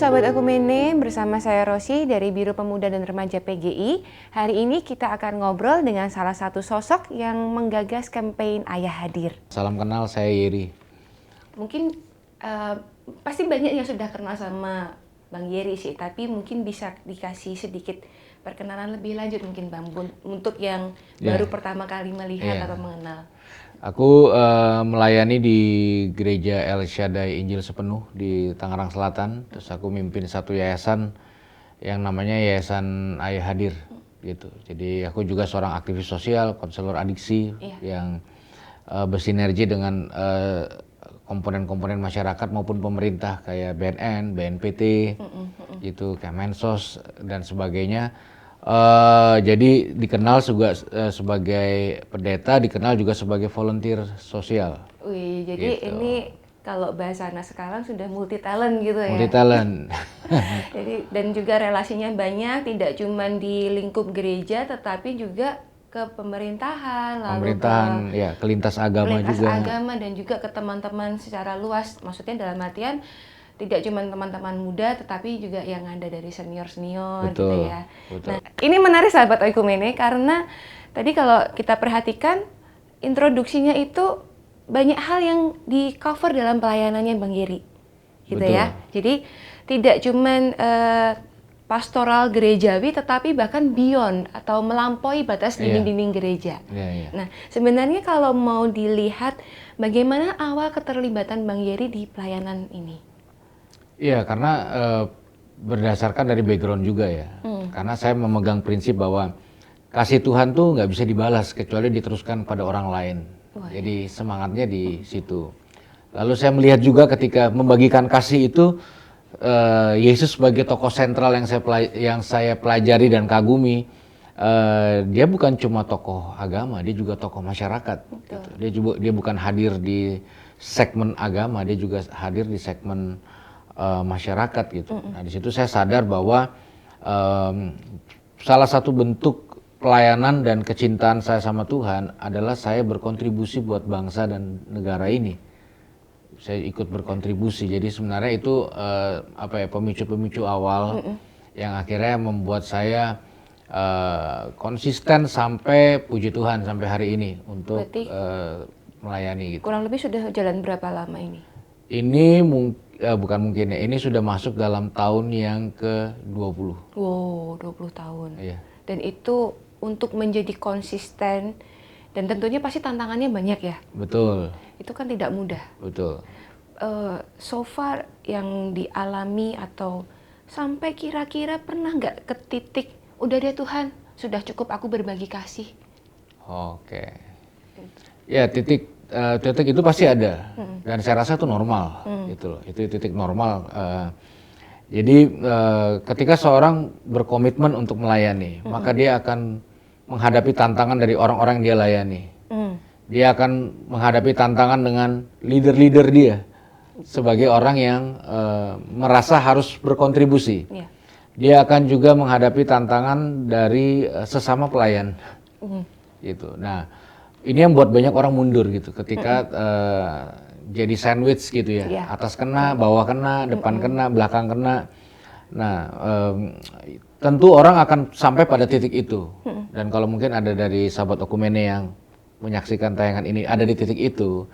Sahabat Ekumene, bersama saya Rosi dari Biro Pemuda dan Remaja PGI. Hari ini kita akan ngobrol dengan salah satu sosok yang menggagas campaign Ayah Hadir. Salam kenal, saya Yeri. Mungkin pasti banyak yang sudah kenal sama Bang Yeri sih, tapi mungkin bisa dikasih sedikit perkenalan lebih lanjut mungkin Bang, untuk yang baru pertama kali melihat atau mengenal. Aku melayani di Gereja El Shaddai Injil Sepenuh di Tangerang Selatan. Terus aku mimpin satu yayasan yang namanya Yayasan Ayah Hadir gitu. Jadi aku juga seorang aktivis sosial, konselor adiksi yang bersinergi dengan komponen-komponen masyarakat maupun pemerintah kayak BNN, BNPT, gitu, Kemensos dan sebagainya. Jadi dikenal juga sebagai pendeta, dikenal juga sebagai volunteer sosial. Wih, jadi gitu. Ini kalau bahasa anak sekarang sudah multi talent gitu ya. Multi talent. Jadi dan juga relasinya banyak, tidak cuma di lingkup gereja, tetapi juga ke pemerintahan, lalu ke lintas agama juga. Agama dan juga ke teman-teman secara luas. Maksudnya dalam artian tidak cuma teman-teman muda, tetapi juga yang ada dari senior-senior gitu ya. Betul. Nah, ini menarik sahabat Oikumene karena tadi kalau kita perhatikan introduksinya itu banyak hal yang di cover dalam pelayanannya Bang Yeri, gitu ya. Jadi tidak cuma pastoral gerejawi, tetapi bahkan beyond atau melampaui batas dinding-dinding gereja. Nah, sebenarnya kalau mau dilihat bagaimana awal keterlibatan Bang Yeri di pelayanan ini? Iya, karena berdasarkan dari background juga ya. Karena saya memegang prinsip bahwa kasih Tuhan tuh nggak bisa dibalas kecuali diteruskan pada orang lain. Jadi semangatnya di situ. Lalu saya melihat juga ketika membagikan kasih itu, Yesus sebagai tokoh sentral yang saya pelajari dan kagumi. Dia bukan cuma tokoh agama, dia juga tokoh masyarakat. Gitu. Dia bukan hadir di segmen agama, dia juga hadir di segmen masyarakat gitu. Nah di situ saya sadar bahwa salah satu bentuk pelayanan dan kecintaan saya sama Tuhan adalah saya berkontribusi buat bangsa dan negara ini. Saya ikut berkontribusi. Jadi sebenarnya itu pemicu-pemicu awal yang akhirnya membuat saya konsisten sampai puji Tuhan sampai hari ini untuk melayani gitu. Kurang lebih sudah jalan berapa lama ini? Ini ini sudah masuk dalam tahun yang ke-20. Wow, 20 tahun. Iya. Dan itu untuk menjadi konsisten dan tentunya pasti tantangannya banyak ya. Betul. Itu kan tidak mudah. Betul. So far yang dialami atau sampai kira-kira pernah nggak ke titik udah deh Tuhan, sudah cukup aku berbagi kasih? Oke. Ya titik itu pasti ada dan saya rasa itu normal gitu loh. Itu titik normal. Jadi ketika seorang berkomitmen untuk melayani, maka dia akan menghadapi tantangan dari orang-orang yang dia layani. Dia akan menghadapi tantangan dengan leader-leader dia sebagai orang yang merasa harus berkontribusi. Dia akan juga menghadapi tantangan dari sesama pelayan. Gitu. Nah, ini yang buat banyak orang mundur gitu ketika jadi sandwich gitu ya. Atas kena, bawah kena, depan kena, belakang kena. Nah, tentu orang akan sampai pada titik itu. Dan kalau mungkin ada dari sahabat Okumene yang menyaksikan tayangan ini ada di titik itu,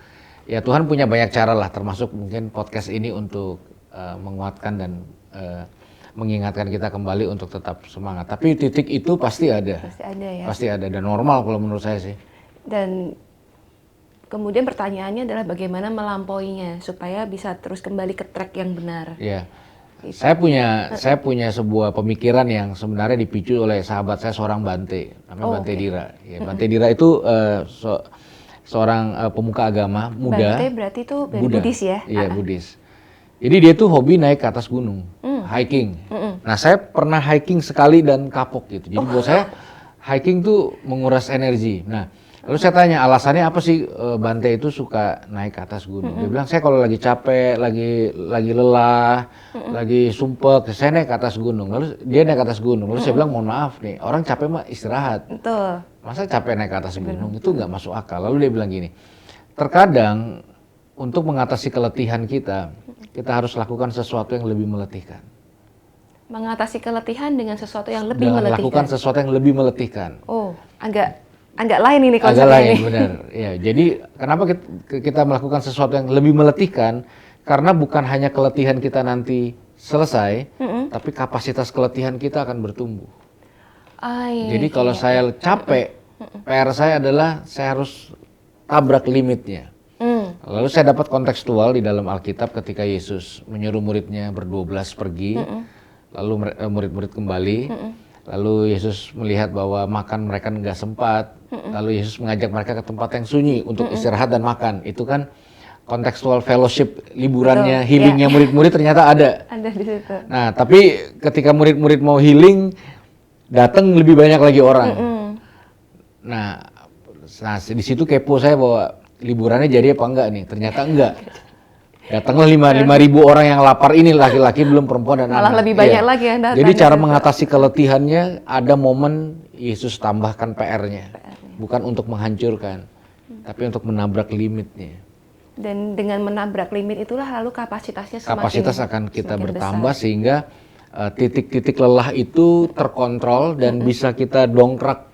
ya Tuhan punya banyak cara lah, termasuk mungkin podcast ini untuk menguatkan dan mengingatkan kita kembali untuk tetap semangat. Tapi titik itu pasti ada. Pasti ada ya. Pasti ada dan normal kalau menurut saya sih. Dan kemudian pertanyaannya adalah bagaimana melampauinya supaya bisa terus kembali ke track yang benar. Iya. Gitu. Saya punya sebuah pemikiran yang sebenarnya dipicu oleh sahabat saya seorang Bante, namanya Bante Dira. Ya, Bante Dira itu seorang pemuka agama muda. Bante berarti itu Buddhis ya? Iya, Buddhis. Jadi dia tuh hobi naik ke atas gunung, hiking. Nah, saya pernah hiking sekali dan kapok gitu. Jadi buat saya hiking tuh menguras energi. Nah, lalu saya tanya alasannya apa sih Bante itu suka naik ke atas gunung. Dia bilang saya kalau lagi capek, lagi lelah, lagi sumpek, saya naik ke atas gunung. Lalu dia naik ke atas gunung. Lalu saya bilang mohon maaf nih, orang capek mah istirahat. Betul. Masa capek naik ke atas gunung itu nggak masuk akal. Lalu dia bilang gini, terkadang untuk mengatasi keletihan kita harus lakukan sesuatu yang lebih meletihkan. Mengatasi keletihan dengan sesuatu yang lebih dengan meletihkan. lakukan sesuatu yang lebih meletihkan. Oh, agak lain ini Agak konsepnya lain, nih. benar. Ya, jadi kenapa kita melakukan sesuatu yang lebih meletihkan? Karena bukan hanya keletihan kita nanti selesai, tapi kapasitas keletihan kita akan bertumbuh. Jadi kalau saya capek, PR saya adalah saya harus tabrak limitnya. Lalu saya dapat kontekstual di dalam Alkitab ketika Yesus menyuruh muridnya ber-12 pergi, lalu murid-murid kembali, lalu Yesus melihat bahwa makan mereka nggak sempat, lalu Yesus mengajak mereka ke tempat yang sunyi untuk istirahat dan makan. Itu kan kontekstual fellowship, liburannya, healingnya murid-murid ternyata ada. Ada di situ. Nah, tapi ketika murid-murid mau healing, datang lebih banyak lagi orang. Nah, di situ kepo saya bahwa liburannya jadi apa enggak nih? Ternyata enggak. Datanglah 5.000 orang yang lapar ini, laki-laki belum, perempuan dan Malah anak. lebih banyak lagi yang datang. Jadi cara mengatasi keletihannya ada momen Yesus tambahkan PR-nya. Bukan untuk menghancurkan, tapi untuk menabrak limitnya. Dan dengan menabrak limit itulah lalu kapasitasnya Kapasitas akan kita semakin bertambah besar. sehingga titik-titik lelah itu terkontrol dan bisa kita dongkrak.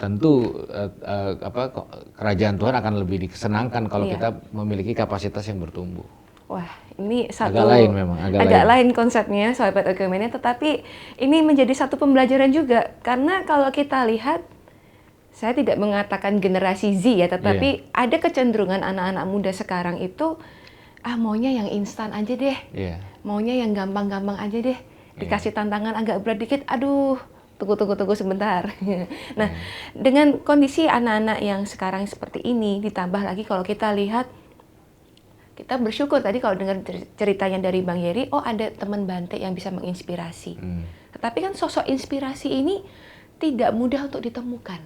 Tentu kerajaan Tuhan akan lebih disenangkan kalau kita memiliki kapasitas yang bertumbuh. Wah, ini satu agak lain memang, agak lain konsepnya Sobat Oikumene, tetapi ini menjadi satu pembelajaran juga karena kalau kita lihat, saya tidak mengatakan generasi Z ya, tetapi ada kecenderungan anak-anak muda sekarang itu maunya yang instan aja deh, maunya yang gampang-gampang aja deh, dikasih tantangan agak berat dikit, aduh. Tunggu sebentar. Nah, dengan kondisi anak-anak yang sekarang seperti ini, ditambah lagi kalau kita lihat, kita bersyukur tadi kalau dengar ceritanya dari Bang Yeri, ada teman Bante yang bisa menginspirasi. Tetapi kan sosok inspirasi ini tidak mudah untuk ditemukan.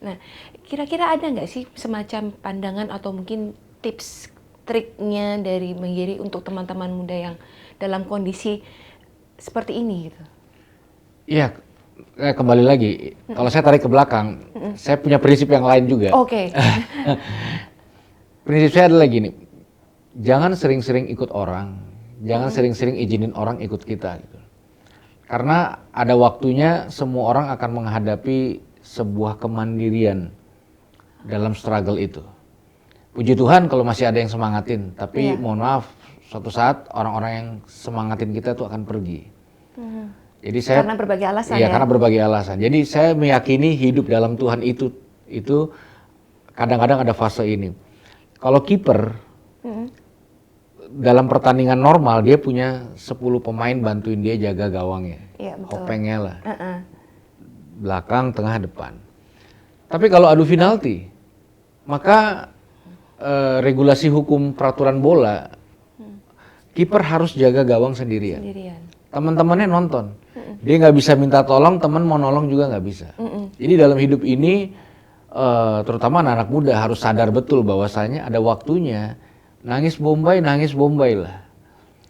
Nah, kira-kira ada nggak sih semacam pandangan atau mungkin tips, triknya dari Bang Yeri untuk teman-teman muda yang dalam kondisi seperti ini gitu? Iya, kembali lagi. Kalau saya tarik ke belakang, saya punya prinsip yang lain juga. Oke. Prinsip saya adalah gini, jangan sering-sering ikut orang, jangan sering-sering izinin orang ikut kita. Gitu. Karena ada waktunya semua orang akan menghadapi sebuah kemandirian dalam struggle itu. Puji Tuhan kalau masih ada yang semangatin, tapi mohon maaf, suatu saat orang-orang yang semangatin kita itu akan pergi. Jadi karena berbagai alasan ya? Karena berbagai alasan. Jadi saya meyakini hidup dalam Tuhan itu kadang-kadang ada fase ini. Kalau kiper, dalam pertandingan normal dia punya 10 pemain bantuin dia jaga gawangnya. Iya, betul. Hopengnya lah. Belakang, tengah, depan. Tapi kalau adu penalti, maka regulasi hukum peraturan bola, kiper harus jaga gawang sendirian. Teman-temannya nonton. Dia nggak bisa minta tolong, teman mau nolong juga nggak bisa. Jadi dalam hidup ini, terutama anak-anak muda harus sadar betul bahwasanya ada waktunya nangis bombay lah.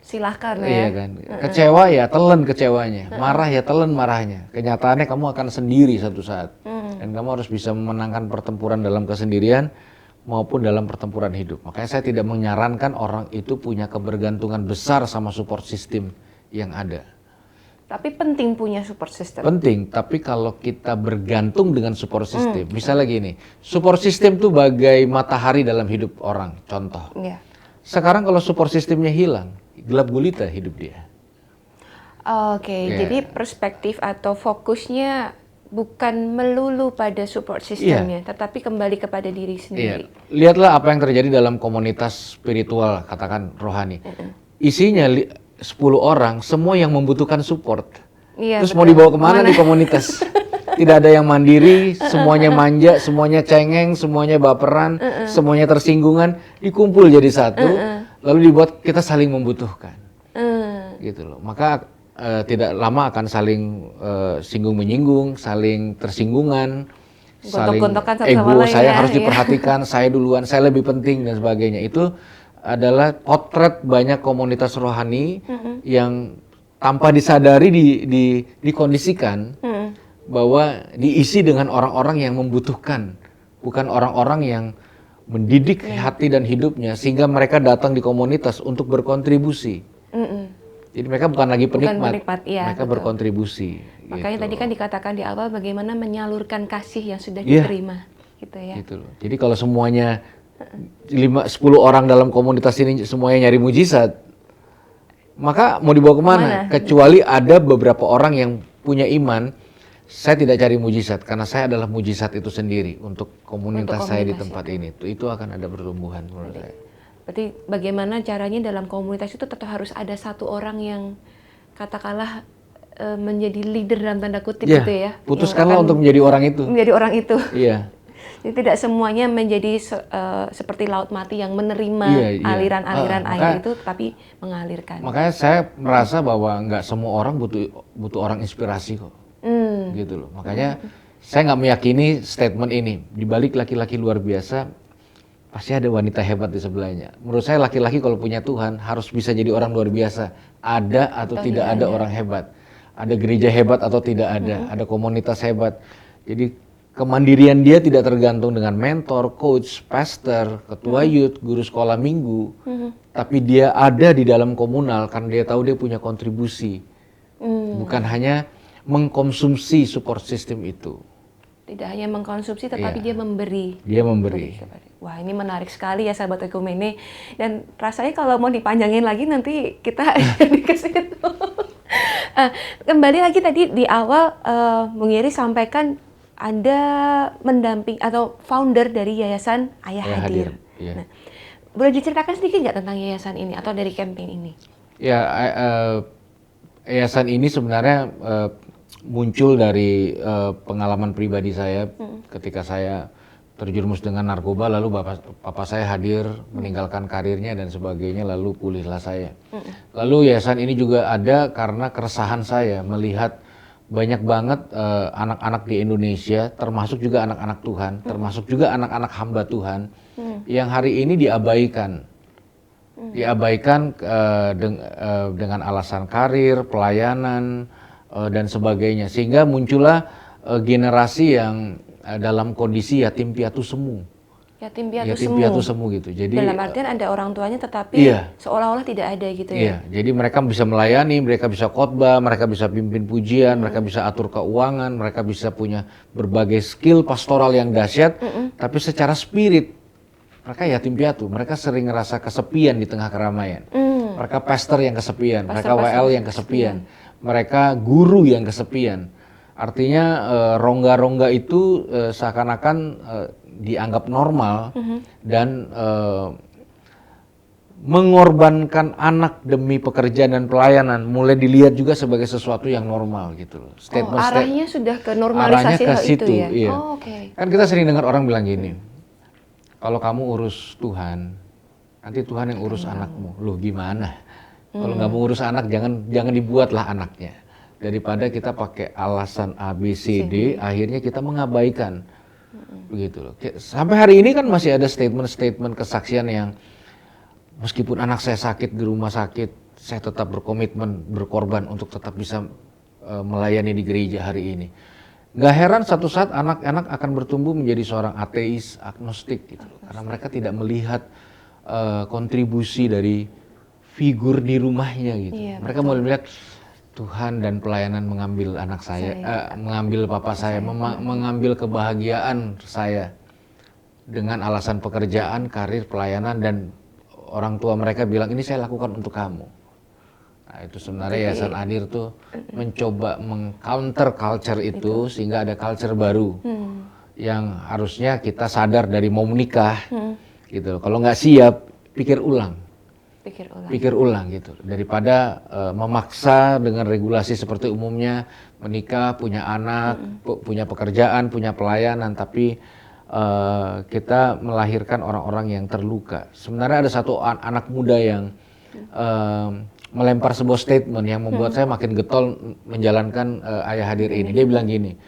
Silahkan ya. Iya kan. Kecewa ya telan kecewanya, marah ya telan marahnya. Kenyataannya kamu akan sendiri satu saat. Dan kamu harus bisa memenangkan pertempuran dalam kesendirian maupun dalam pertempuran hidup. Makanya saya tidak menyarankan orang itu punya kebergantungan besar sama support system yang ada. Tapi penting punya support system. Penting, tapi kalau kita bergantung dengan support system, misalnya gini, support system tuh bagai matahari dalam hidup orang, contoh. Sekarang kalau support systemnya hilang, gelap gulita hidup dia. Jadi perspektif atau fokusnya bukan melulu pada support systemnya, tetapi kembali kepada diri sendiri. Lihatlah apa yang terjadi dalam komunitas spiritual, katakan rohani. Isinya 10 orang, semua yang membutuhkan support. Terus mau dibawa kemana di komunitas? Tidak ada yang mandiri, semuanya manja, semuanya cengeng, semuanya baperan, semuanya tersinggungan, dikumpul jadi satu, lalu dibuat kita saling membutuhkan. Gitu loh. Maka tidak lama akan saling singgung-menyinggung, saling tersinggungan, saling ego, saya harus diperhatikan, saya duluan, saya lebih penting dan sebagainya. Itu adalah potret banyak komunitas rohani yang tanpa disadari dikondisikan bahwa diisi dengan orang-orang yang membutuhkan, bukan orang-orang yang mendidik hati dan hidupnya sehingga mereka datang di komunitas untuk berkontribusi. Jadi mereka bukan lagi penikmat, iya, mereka betul. berkontribusi. Makanya gitu. tadi kan dikatakan di awal bagaimana menyalurkan kasih yang sudah Iya. diterima, gitu ya. Gitu loh. Jadi kalau semuanya 10 orang dalam komunitas ini semuanya nyari mujizat, maka mau dibawa kemana? Kecuali ada beberapa orang yang punya iman, saya tidak cari mujizat karena saya adalah mujizat itu sendiri untuk komunitas saya di tempat ini. Itu akan ada pertumbuhan menurut saya. Berarti bagaimana caranya dalam komunitas itu tetap harus ada satu orang yang katakanlah menjadi leader dalam tanda kutip gitu ya. Putuskanlah untuk menjadi orang itu. Menjadi orang itu. Iya. Jadi tidak semuanya menjadi seperti laut mati yang menerima aliran-aliran air itu, tapi mengalirkan. Makanya saya merasa bahwa nggak semua orang butuh orang inspirasi kok. Gitu loh. Makanya saya nggak meyakini statement ini. Di balik laki-laki luar biasa, pasti ada wanita hebat di sebelahnya. Menurut saya laki-laki kalau punya Tuhan harus bisa jadi orang luar biasa. Ada atau tidak ada orang hebat. Ada gereja hebat atau tidak ada. Ada komunitas hebat. Jadi kemandirian dia tidak tergantung dengan mentor, coach, pastor, ketua youth, guru sekolah minggu. Tapi dia ada di dalam komunal karena dia tahu dia punya kontribusi. Bukan hanya mengkonsumsi support system itu. Tidak hanya mengkonsumsi, tetapi dia memberi. Dia memberi. Wah, ini menarik sekali ya sahabat Ekumene. Dan rasanya kalau mau dipanjangin lagi nanti kita jadi ke situ. Kembali lagi tadi di awal, Bung Yeri sampaikan Anda mendamping atau founder dari Yayasan Ayah Hadir. Iya. Nah, boleh diceritakan sedikit nggak tentang yayasan ini atau dari campaign ini? Ya, yayasan ini sebenarnya muncul dari pengalaman pribadi saya ketika saya terjerumus dengan narkoba, lalu papa saya hadir meninggalkan karirnya dan sebagainya, lalu pulihlah saya. Lalu yayasan ini juga ada karena keresahan saya melihat banyak banget anak-anak di Indonesia, termasuk juga anak-anak Tuhan, termasuk juga anak-anak hamba Tuhan, yang hari ini diabaikan. Diabaikan dengan alasan karir, pelayanan, dan sebagainya. Sehingga muncullah generasi yang dalam kondisi yatim piatu semu. Yatim piatu semu gitu. Jadi dalam artian ada orang tuanya tetapi seolah-olah tidak ada gitu ya. Iya, jadi mereka bisa melayani, mereka bisa khotbah, mereka bisa pimpin pujian, mereka bisa atur keuangan, mereka bisa punya berbagai skill pastoral yang dahsyat, tapi secara spirit mereka yatim piatu, mereka sering ngerasa kesepian di tengah keramaian. Mereka pastor yang kesepian, mereka WL yang kesepian, mereka guru yang kesepian. Artinya rongga-rongga itu seakan-akan dianggap normal dan mengorbankan anak demi pekerjaan dan pelayanan mulai dilihat juga sebagai sesuatu yang normal gitu loh. Arahnya sudah ke normalisasi hal itu ya. Iya. Kan kita sering dengar orang bilang gini, kalau kamu urus Tuhan, nanti Tuhan yang urus anakmu. Loh gimana? Kalau nggak mau urus anak, jangan dibuatlah anaknya. Daripada kita pakai alasan A, B, C, D, akhirnya kita mengabaikan. Begitu loh. Sampai hari ini kan masih ada statement-statement kesaksian yang meskipun anak saya sakit di rumah sakit, saya tetap berkomitmen, berkorban untuk tetap bisa melayani di gereja hari ini. Gak heran satu saat anak-anak akan bertumbuh menjadi seorang ateis, agnostik gitu loh. Karena mereka tidak melihat kontribusi dari figur di rumahnya gitu. Iya, mereka mulai melihat Tuhan dan pelayanan mengambil anak saya, mengambil papa saya, mengambil kebahagiaan saya dengan alasan pekerjaan, karir, pelayanan, dan orang tua mereka bilang ini saya lakukan untuk kamu. Nah itu sebenarnya Yayasan Hadir tuh mencoba meng-counter culture itu sehingga ada culture baru yang harusnya kita sadar dari mau menikah gitu. Kalau nggak siap, pikir ulang gitu, daripada memaksa dengan regulasi seperti umumnya menikah, punya anak, punya pekerjaan, punya pelayanan, tapi kita melahirkan orang-orang yang terluka. Sebenarnya ada satu anak muda yang melempar sebuah statement yang membuat saya makin getol menjalankan Ayah Hadir ini. Dia bilang gini,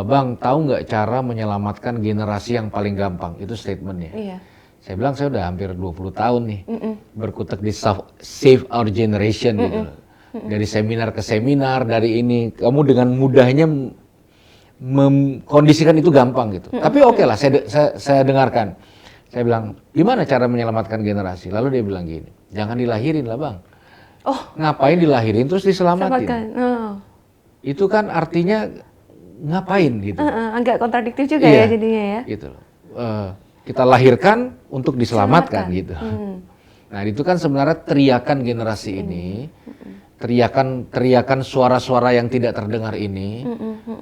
Bang, tahu nggak cara menyelamatkan generasi yang paling gampang? Itu statementnya. Iya. Saya bilang saya udah hampir 20 tahun nih berkutat di Save Our Generation gitu loh. Dari seminar ke seminar, dari ini kamu dengan mudahnya mengkondisikan itu gampang gitu. Tapi oke lah, saya dengarkan. Saya bilang, gimana cara menyelamatkan generasi? Lalu dia bilang gini, jangan dilahirin lah Bang. Oh, Ngapain dilahirin terus diselamatin? selamatkan. Oh. Itu kan artinya ngapain gitu. Agak kontradiktif juga Iya, ya jadinya ya. gitu loh. Kita lahirkan untuk diselamatkan Selamatkan. gitu. Nah, itu kan sebenarnya teriakan generasi ini, teriakan suara-suara yang tidak terdengar ini,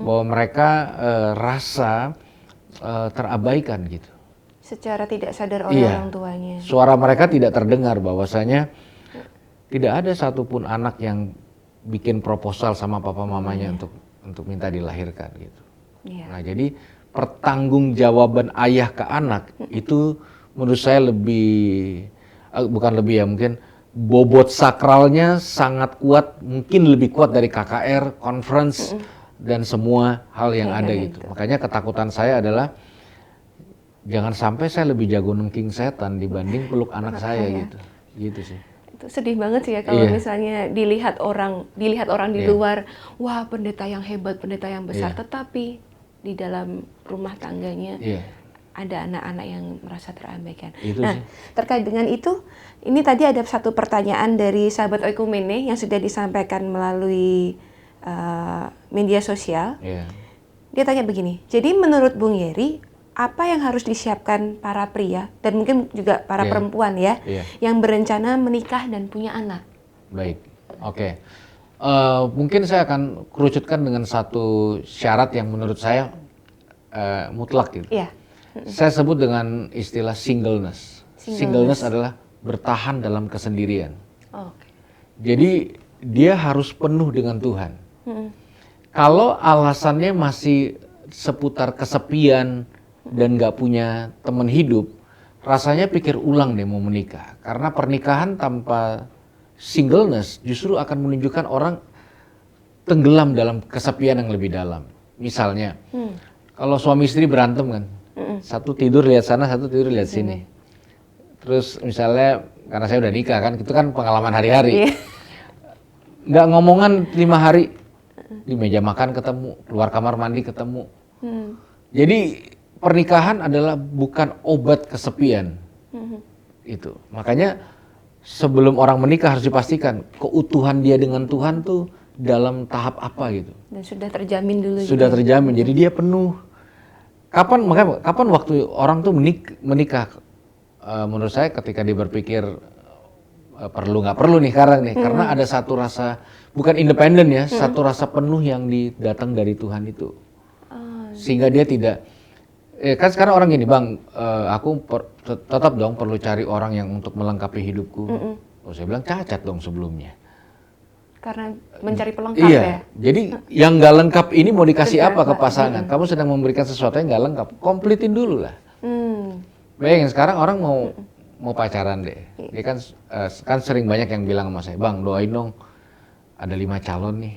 bahwa mereka rasa terabaikan gitu. Secara tidak sadar oleh orang tuanya. Suara mereka tidak terdengar, bahwasanya tidak ada satupun anak yang bikin proposal sama papa mamanya untuk minta dilahirkan gitu. Iya. Nah, jadi pertanggungjawaban ayah ke anak itu menurut saya bukan lebih ya, mungkin bobot sakralnya sangat kuat, mungkin lebih kuat dari KKR, conference dan semua hal yang ada gitu. Makanya ketakutan saya adalah jangan sampai saya lebih jago nengking setan dibanding peluk anak saya gitu. Gitu sih. Itu sedih banget sih ya kalau misalnya dilihat orang di luar, wah pendeta yang hebat, pendeta yang besar, tetapi di dalam rumah tangganya ada anak-anak yang merasa terabaikan. Nah, terkait dengan itu, ini tadi ada satu pertanyaan dari sahabat Oikumene yang sudah disampaikan melalui media sosial. Dia tanya begini, jadi menurut Bung Yeri, apa yang harus disiapkan para pria dan mungkin juga para perempuan ya, yang berencana menikah dan punya anak? Baik, oke. Mungkin saya akan kerucutkan dengan satu syarat yang menurut saya mutlak gitu. Saya sebut dengan istilah singleness. Singleness adalah bertahan dalam kesendirian. Jadi dia harus penuh dengan Tuhan. Kalau alasannya masih seputar kesepian dan nggak punya teman hidup, rasanya pikir ulang deh mau menikah. Karena pernikahan tanpa singleness justru akan menunjukkan orang tenggelam dalam kesepian yang lebih dalam. Misalnya, kalau suami istri berantem kan, satu tidur lihat sana, satu tidur lihat sini. Terus misalnya, karena saya udah nikah kan, itu kan pengalaman hari-hari. Nggak ngomongan 5 hari, di meja makan ketemu, keluar kamar mandi ketemu. Jadi pernikahan adalah bukan obat kesepian. Itu. Makanya sebelum orang menikah harus dipastikan keutuhan dia dengan Tuhan tuh dalam tahap apa gitu. Dan sudah terjamin dulu. Sudah terjamin. Jadi dia penuh. Kapan waktu orang tuh menikah? Menurut saya ketika dia berpikir perlu nggak perlu nih sekarang nih, karena ada satu rasa bukan independen ya, satu rasa penuh yang datang dari Tuhan itu, sehingga dia tidak. Kan sekarang orang gini, Bang, aku tetap dong perlu cari orang yang untuk melengkapi hidupku. Oh, saya bilang cacat dong sebelumnya. Karena mencari pelengkap ya. Jadi yang nggak lengkap ini mau dikasih apa ke pasangan? Kamu sedang memberikan sesuatu yang nggak lengkap, kompletin dulu lah. Bayangin sekarang orang mau pacaran deh. Dia kan sering banyak yang bilang sama saya, Bang, doain dong, ada 5 calon nih.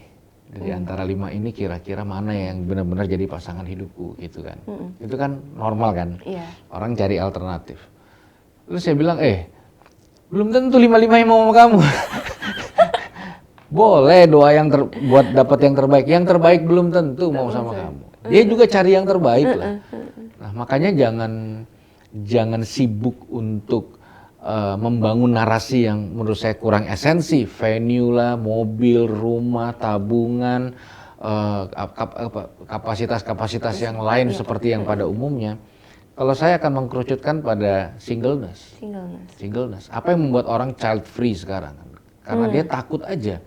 Dari antara 5 ini kira-kira mana yang benar-benar jadi pasangan hidupku gitu kan. Itu kan normal kan. Orang cari alternatif. Terus saya bilang, belum tentu 5-5 yang mau sama kamu. Boleh doa buat dapat yang terbaik. Yang terbaik belum tentu mau sama kamu. Dia juga cari yang terbaik lah. Nah, makanya jangan sibuk untuk membangun narasi yang menurut saya kurang esensi. Venue lah, mobil, rumah, tabungan, kapasitas-kapasitas yang lain seperti yang pada umumnya. Kalau saya akan mengkerucutkan pada singleness. Apa yang membuat orang child free sekarang? Karena dia takut aja.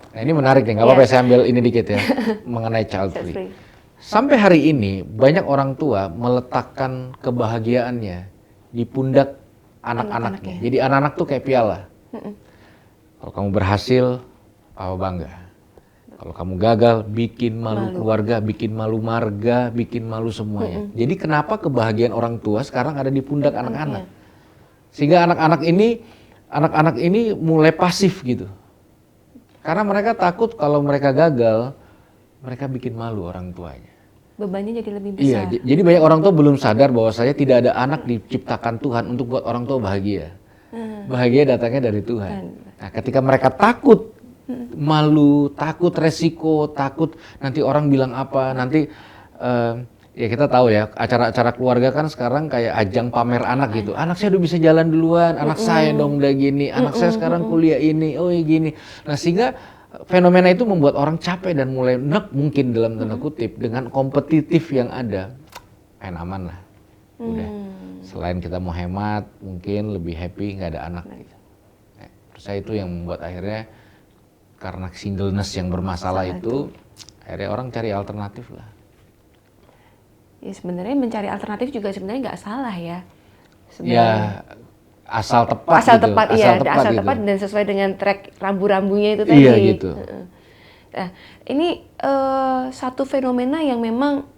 Nah, ini menarik nih, nggak apa-apa saya ambil ini dikit ya, mengenai child free. Sampai hari ini banyak orang tua meletakkan kebahagiaannya di pundak anak-anaknya. Jadi anak-anak tuh kayak piala. Kalau kamu berhasil, papa bangga. Kalau kamu gagal, bikin malu keluarga, bikin malu marga, bikin malu semuanya. Jadi kenapa kebahagiaan orang tua sekarang ada di pundak anak-anak? Sehingga anak-anak ini mulai pasif gitu. Karena mereka takut kalau mereka gagal, mereka bikin malu orang tuanya. Bebannya jadi lebih besar. Iya, jadi banyak orang tua belum sadar bahwa saya tidak ada anak diciptakan Tuhan untuk buat orang tua bahagia. Bahagia datangnya dari Tuhan. Nah, ketika mereka takut malu, takut resiko, takut nanti orang bilang apa, nanti Ya kita tahu ya, acara-acara keluarga kan sekarang kayak ajang pamer anak gitu. Anak saya udah bisa jalan duluan, anak saya dong udah gini, anak saya sekarang kuliah ini, oh ya gini. Nah sehingga fenomena itu membuat orang capek dan mulai nek mungkin dalam tanda kutip dengan kompetitif yang ada. Main aman lah, udah. Selain kita mau hemat, mungkin lebih happy nggak ada anak gitu. Terus saya itu yang membuat akhirnya karena singleness yang bermasalah itu, akhirnya orang cari alternatif lah. Ya sebenarnya mencari alternatif juga sebenarnya nggak salah ya. Ya asal tepat asal gitu. tepat, asal iya, tepat asal gitu. tepat dan sesuai dengan track rambu-rambunya itu tadi. Iya gitu. Nah, ini satu fenomena yang memang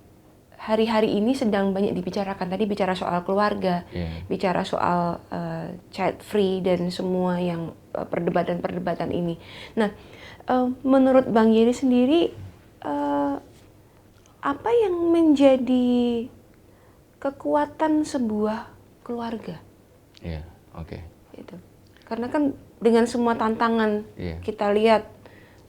hari-hari ini sedang banyak dibicarakan. Tadi bicara soal keluarga, bicara soal child free dan semua yang perdebatan-perdebatan ini. Nah, menurut Bang Giri sendiri, apa yang menjadi kekuatan sebuah keluarga? Iya, oke. Gitu. Karena kan dengan semua tantangan, kita lihat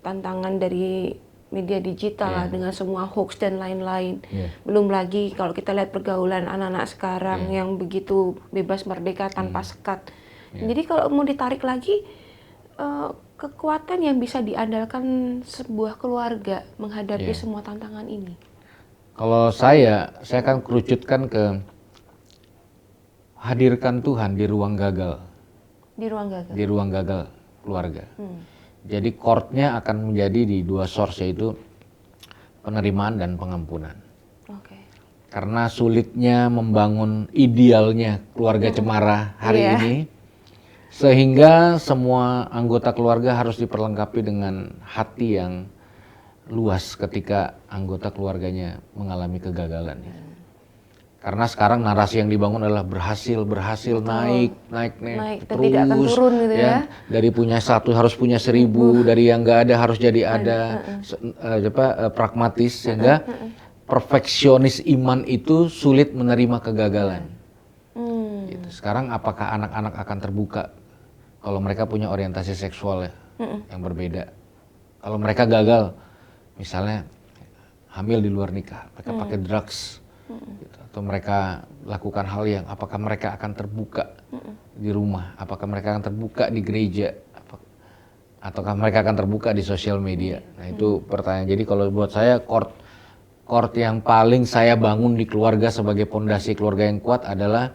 tantangan dari media digital lah, dengan semua hoax dan lain-lain. Belum lagi kalau kita lihat pergaulan anak-anak sekarang yang begitu bebas merdeka tanpa sekat. Jadi kalau mau ditarik lagi, kekuatan yang bisa diandalkan sebuah keluarga menghadapi semua tantangan ini. Kalau saya akan kerucutkan ke hadirkan Tuhan di ruang gagal. Di ruang gagal? Di ruang gagal keluarga. Jadi chord-nya akan menjadi di dua source, yaitu penerimaan dan pengampunan. Karena sulitnya membangun idealnya keluarga cemara hari ini, sehingga semua anggota keluarga harus diperlengkapi dengan hati yang luas ketika anggota keluarganya mengalami kegagalan. Karena sekarang narasi yang dibangun adalah berhasil, naik dan terus, tidak akan turun gitu ya. Dari punya 1 harus punya 1000, dari yang nggak ada harus jadi ada, pragmatis, sehingga perfeksionis iman itu sulit menerima kegagalan. Gitu. Sekarang apakah anak-anak akan terbuka kalau mereka punya orientasi seksual yang berbeda? Kalau mereka gagal, misalnya hamil di luar nikah, mereka pakai drugs, gitu. Atau mereka lakukan hal yang apakah mereka akan terbuka di rumah, apakah mereka akan terbuka di gereja, ataukah mereka akan terbuka di sosial media. Nah itu pertanyaan. Jadi kalau buat saya chord yang paling saya bangun di keluarga sebagai pondasi keluarga yang kuat adalah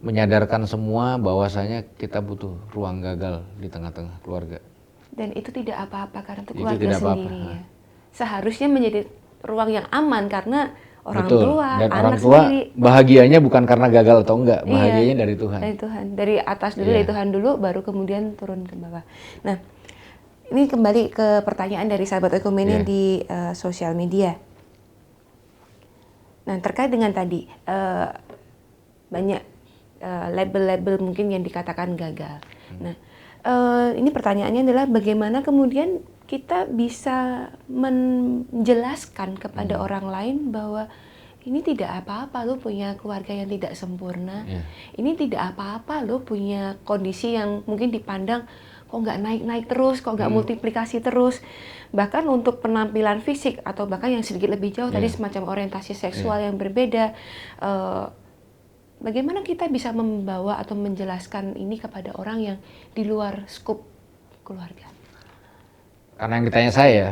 menyadarkan semua bahwasanya kita butuh ruang gagal di tengah-tengah keluarga. Dan itu tidak apa-apa karena itu keluarga sendiri ya. Seharusnya menjadi ruang yang aman karena orang tua, dan anak orang tua sendiri. Bahagianya bukan karena gagal atau enggak, bahagianya dari Tuhan. Dari Tuhan, dari atas dulu, dari Tuhan dulu, baru kemudian turun ke bawah. Nah, ini kembali ke pertanyaan dari sahabat Oikumene di sosial media. Nah, terkait dengan tadi banyak label-label mungkin yang dikatakan gagal. Nah, ini pertanyaannya adalah bagaimana kemudian kita bisa menjelaskan kepada orang lain bahwa ini tidak apa-apa lo punya keluarga yang tidak sempurna. Ini tidak apa-apa lo punya kondisi yang mungkin dipandang kok nggak naik-naik terus, kok nggak multiplikasi terus. Bahkan untuk penampilan fisik atau bahkan yang sedikit lebih jauh tadi semacam orientasi seksual yang berbeda. Bagaimana kita bisa membawa atau menjelaskan ini kepada orang yang di luar skup keluarga? Karena yang ditanya saya,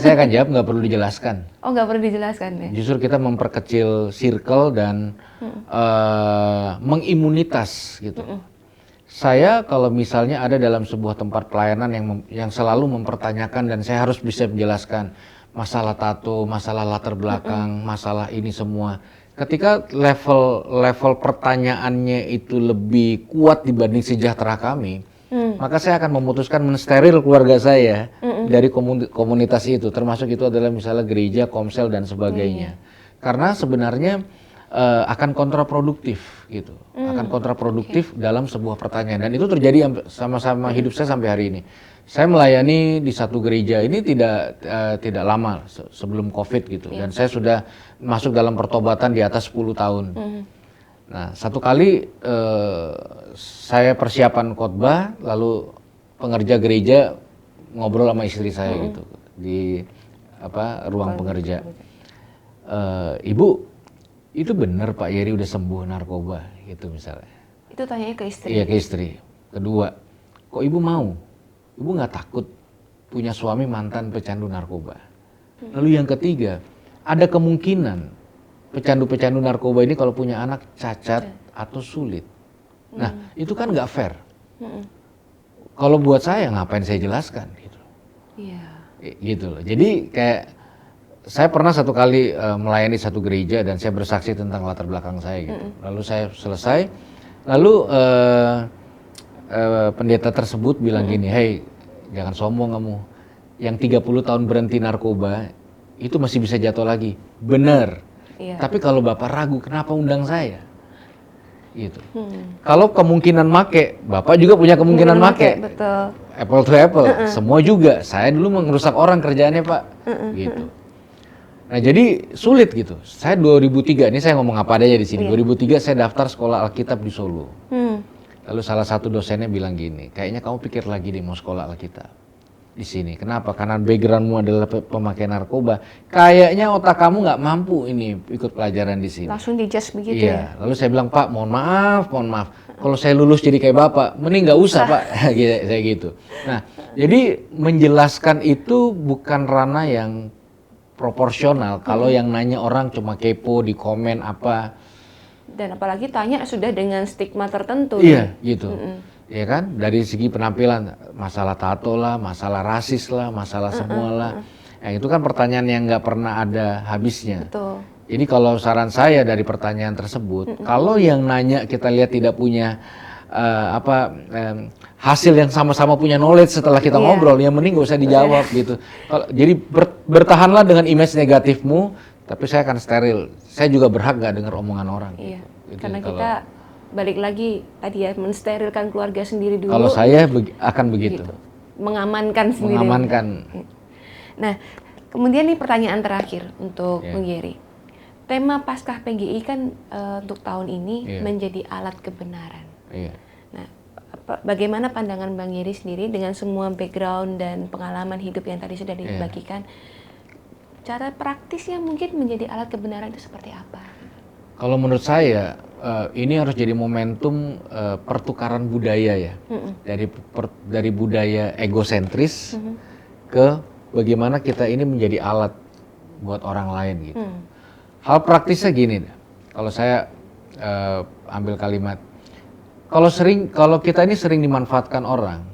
saya akan jawab nggak perlu dijelaskan. Oh, nggak perlu dijelaskan ya? Justru kita memperkecil circle dan mengimunitas gitu. Saya kalau misalnya ada dalam sebuah tempat pelayanan yang selalu mempertanyakan dan saya harus bisa menjelaskan masalah tato, masalah latar belakang, masalah ini semua. Ketika level pertanyaannya itu lebih kuat dibanding sejahtera kami, maka saya akan memutuskan mensteril keluarga saya dari komunitas itu, termasuk itu adalah misalnya gereja, komsel dan sebagainya. Karena sebenarnya akan kontraproduktif gitu, akan kontraproduktif dalam sebuah pertanyaan, dan itu terjadi sama-sama hidup saya sampai hari ini. Saya melayani di satu gereja ini tidak lama sebelum COVID gitu, dan saya sudah masuk dalam pertobatan di atas 10 tahun. Nah, satu kali saya persiapan khotbah, lalu pengerja gereja ngobrol sama istri saya gitu di ruang pengerja. Ibu, itu benar Pak Yeri udah sembuh narkoba gitu misalnya. Itu tanyanya ke istri. Iya, ke istri. Kedua, kok ibu mau? Ibu nggak takut punya suami mantan pecandu narkoba? Lalu yang ketiga, ada kemungkinan pecandu-pecandu narkoba ini kalau punya anak cacat atau sulit. Nah, itu kan nggak fair. Kalau buat saya ngapain saya jelaskan gitu. Iya. Gitu loh. Jadi kayak saya pernah satu kali melayani satu gereja dan saya bersaksi tentang latar belakang saya gitu. Lalu saya selesai, lalu pendeta tersebut bilang gini, "Hei, jangan sombong kamu. Yang 30 tahun berhenti narkoba itu masih bisa jatuh lagi." Benar. Iya. Tapi kalau Bapak ragu, kenapa undang saya? Gitu. Kalau kemungkinan make, Bapak juga punya kemungkinan make. Betul. Apple to apple, semua juga. Saya dulu merusak orang kerjaannya Pak, gitu. Nah jadi sulit gitu. Saya 2003, ini saya ngomong apa adanya di sini. 2003 saya daftar sekolah Alkitab di Solo. Lalu salah satu dosennya bilang gini, kayaknya kamu pikir lagi deh mau sekolah Alkitab di sini. Kenapa? Karena backgroundmu adalah pemakai narkoba. Kayaknya otak kamu nggak mampu ini ikut pelajaran di sini. Langsung dijudge begitu Iya. Lalu saya bilang, Pak, mohon maaf. Kalau saya lulus jadi kayak Bapak, mending nggak usah Pak. Saya gitu. Nah, jadi menjelaskan itu bukan ranah yang proporsional. Kalau yang nanya orang cuma kepo di komen apa. Dan apalagi tanya sudah dengan stigma tertentu. Iya, gitu. Ya kan, dari segi penampilan, masalah tato lah, masalah rasis lah, masalah semua lah. Yang itu kan pertanyaan yang nggak pernah ada habisnya. Betul. Jadi kalau saran saya dari pertanyaan tersebut, kalau yang nanya kita lihat tidak punya hasil yang sama-sama punya knowledge setelah kita ngobrol, yang mending gak usah dijawab gitu. Jadi bertahanlah dengan image negatifmu, tapi saya akan steril. Saya juga berhak nggak dengar omongan orang. Iya. Gitu. Karena kita balik lagi tadi ya, mensterilkan keluarga sendiri dulu. Kalau saya akan begitu. Mengamankan sendiri. Mengamankan. Nah, kemudian nih pertanyaan terakhir untuk Bang Yeri. Tema Paskah PGI kan untuk tahun ini menjadi alat kebenaran. Iya. Nah, bagaimana pandangan Bang Yeri sendiri dengan semua background dan pengalaman hidup yang tadi sudah dibagikan? Cara praktisnya mungkin menjadi alat kebenaran itu seperti apa? Kalau menurut saya ini harus jadi momentum pertukaran budaya ya, dari budaya egosentris ke bagaimana kita ini menjadi alat buat orang lain gitu. Hal praktisnya gini, kalau saya ambil kalimat, kalau kita ini sering dimanfaatkan orang,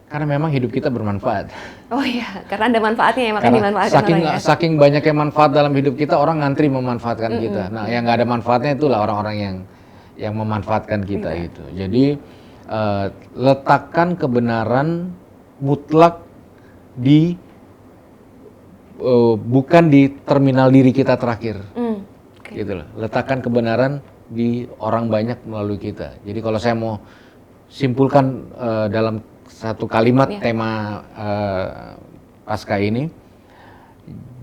karena memang hidup kita bermanfaat. Oh iya, karena ada manfaatnya ya, makanya dimanfaatkan orang ya. Saking banyaknya manfaat dalam hidup kita, orang ngantri memanfaatkan kita. Nah, yang nggak ada manfaatnya itulah orang-orang yang memanfaatkan kita gitu. Jadi letakkan kebenaran mutlak di bukan di terminal diri kita terakhir, gitu loh. Letakkan kebenaran di orang banyak melalui kita. Jadi kalau saya mau simpulkan dalam satu kalimat tema Paskah ini,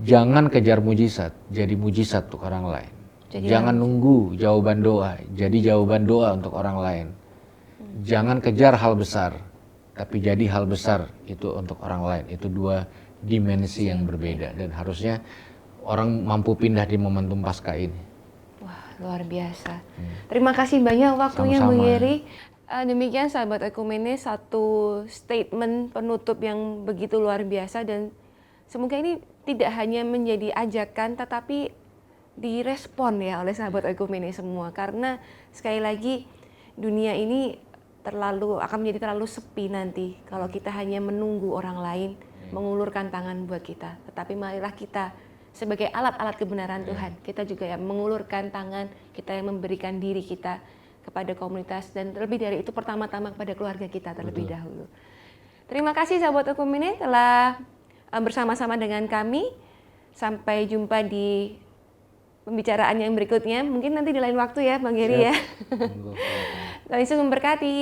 jangan kejar mujizat, jadi mujizat untuk orang lain. Jangan nunggu jawaban doa, jadi jawaban doa untuk orang lain. Jangan kejar hal besar, tapi jadi hal besar itu untuk orang lain. Itu dua dimensi yang berbeda dan harusnya orang mampu pindah di momentum Paskah ini. Wah, luar biasa. Terima kasih banyak waktunya Bang Yeri. Demikian sahabat Ekumene, satu statement penutup yang begitu luar biasa dan semoga ini tidak hanya menjadi ajakan tetapi direspon ya oleh sahabat Ekumene semua, karena sekali lagi dunia ini akan menjadi terlalu sepi nanti kalau kita hanya menunggu orang lain mengulurkan tangan buat kita, tetapi marilah kita sebagai alat-alat kebenaran Tuhan, kita juga yang mengulurkan tangan, kita yang memberikan diri kita kepada komunitas, dan terlebih dari itu pertama-tama kepada keluarga kita terlebih dahulu. Terima kasih sahabat Ekumene telah bersama-sama dengan kami. Sampai jumpa di pembicaraan yang berikutnya. Mungkin nanti di lain waktu ya Bang Yeri ya. Tuhan Yesus memberkati.